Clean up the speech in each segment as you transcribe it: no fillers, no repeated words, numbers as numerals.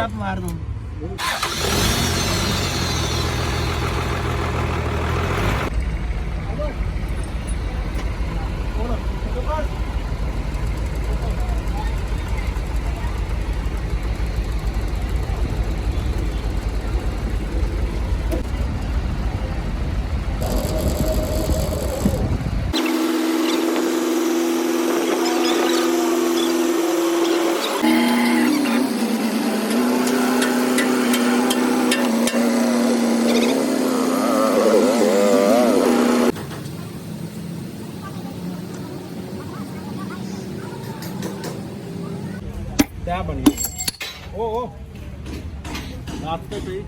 टप मार दूं। क्या बनी ओ रात पे सही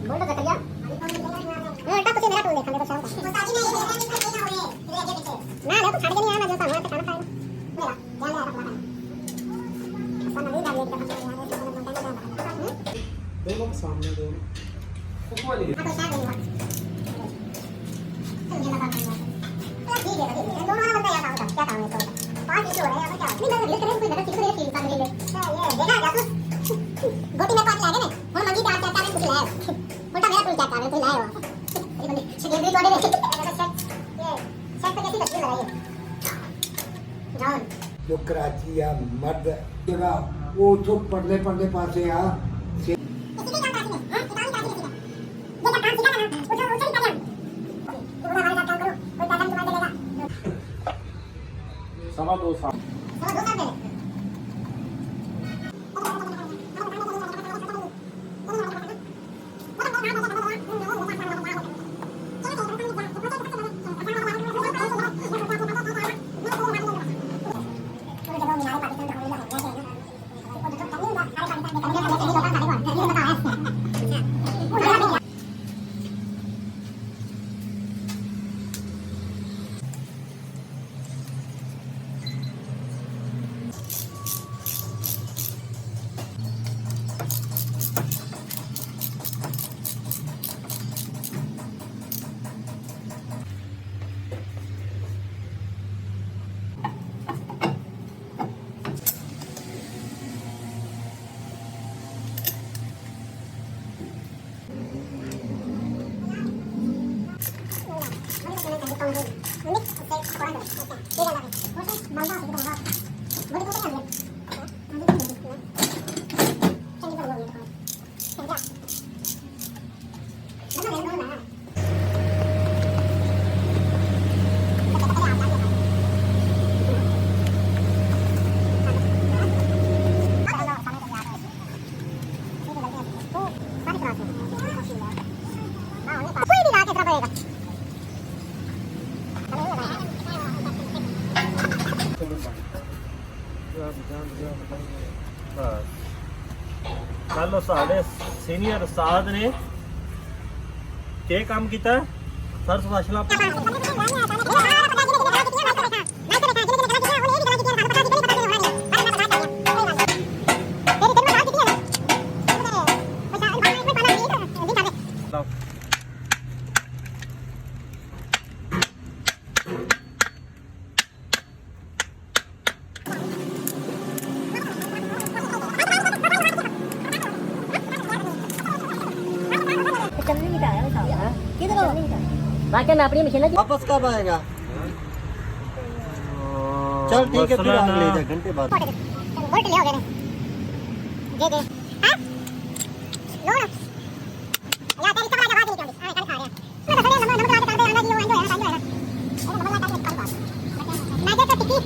बोल तो कटिया। मैं उल्टा तुझे मेरा टूल देखा मेरे को शाम का। ना ले तो छाड़ के नहीं आना जो था वहां पे खाना खाएगा मेरा ध्यान रखा अपना अपन नहीं डालिए कि दोनों के सामने दोनों कुछ वाली तो शायद नहीं हुआ चल ये लगा दूंगा ठीक है दोनों वाला बंदा याद आओ क्या काम है तो पांच इशू हो रहे हैं क्या नहीं मैं लिख रहा हूं कोई जगह किसी को ये फील कर ले ये देखा जासूस गोटी में पांच लागे ना हम मंगी चार चार कुछ लाए उल्टा मेरा कुल क्या काम है कोई लाए हो ये बंदे ये भी थोड़े ये सेट पे कैसी लगती है लगाइए जॉन जो कराची या मर्द जगह वो तो पढ़ने पढ़ने पासे आ सवा 2 साल चलो साढ़े सीनियर उस्ताद ने क्या काम किया सर्च वाशला बाकी ना अपनी मशीन वापस कब आएगा चल ठीक है फिर आगे ले जा घंटे बाद वोट ले हो गए दे दे हां लो ना या तेरी कमरा जवाब नहीं क्यों हां कर खा रहा मैं तो नंबर नंबर लगा के करते आना जी वो एंड है ना नंबर लगा के कर मैं जे तो टिकी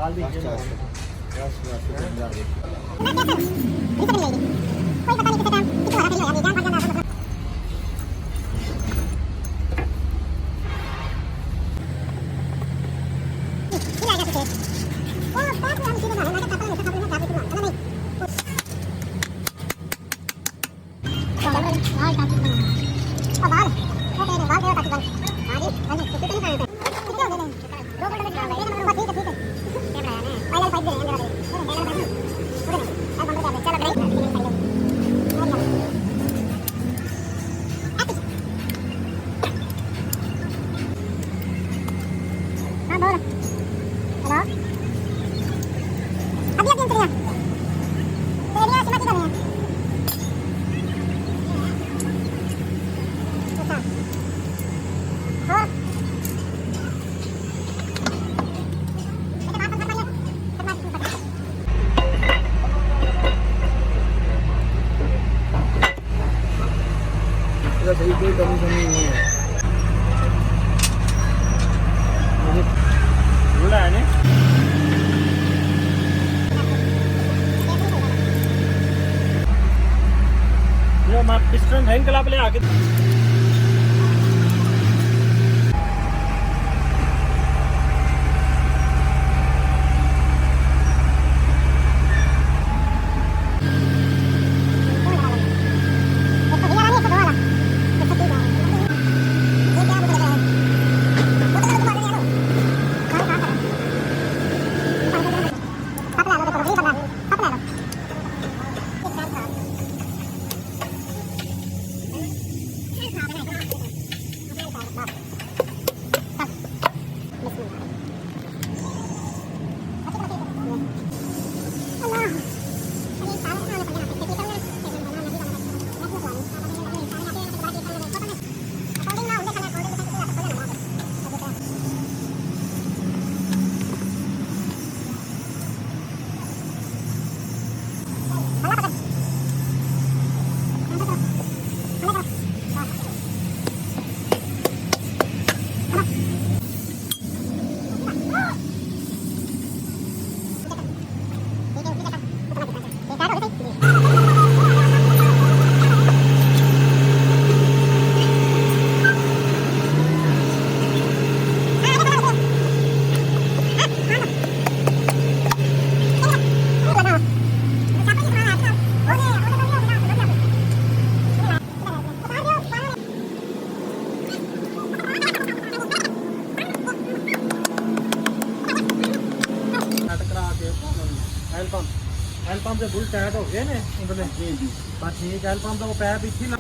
डाल दीजिए ना। सही कोई कमी नहीं है। बोला है ने ये मैं पिस्टन हैंग कला पे ले आके हैंड पंप से बुल टाइट हो गए ने उधर जी जी बस ठीक हैंड पंप का पैर पीछे ला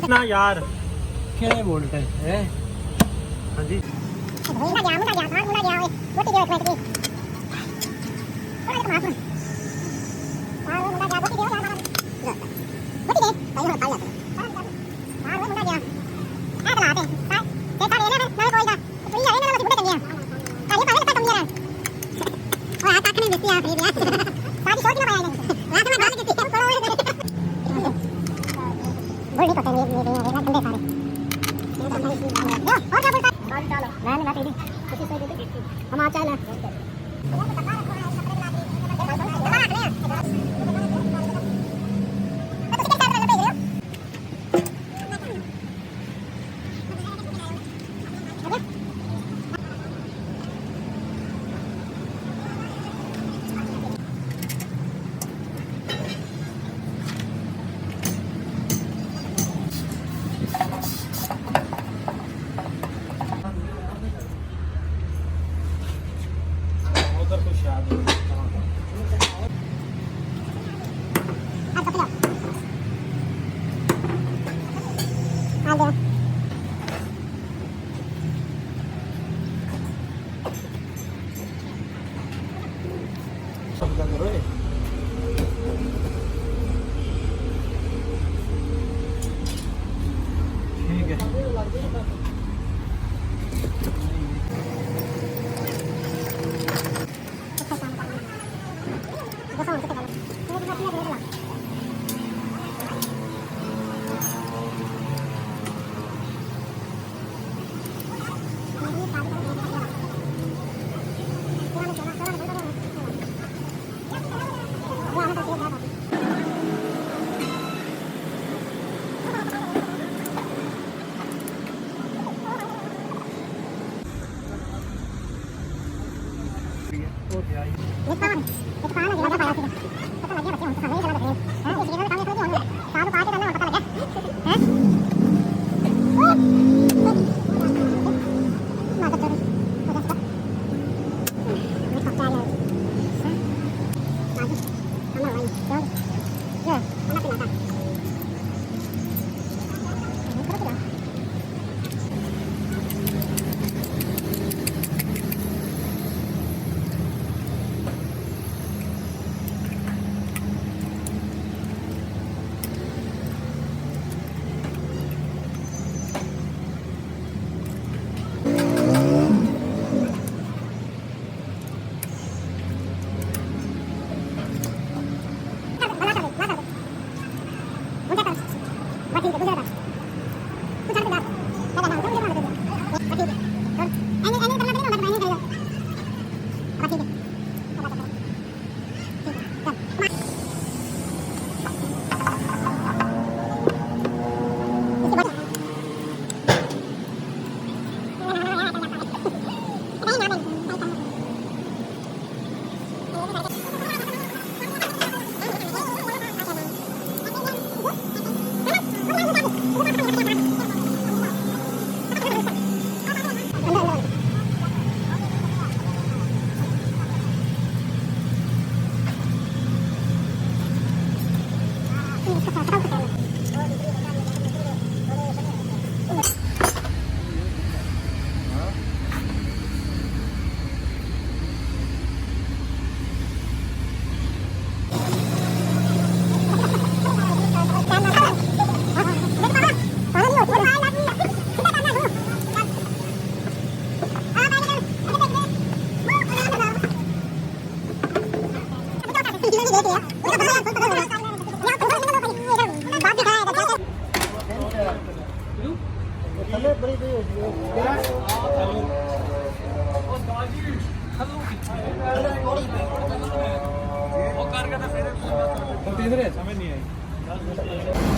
ना यार क्या बोलते हैं? हाँ जी ठीक है समझ नहीं आई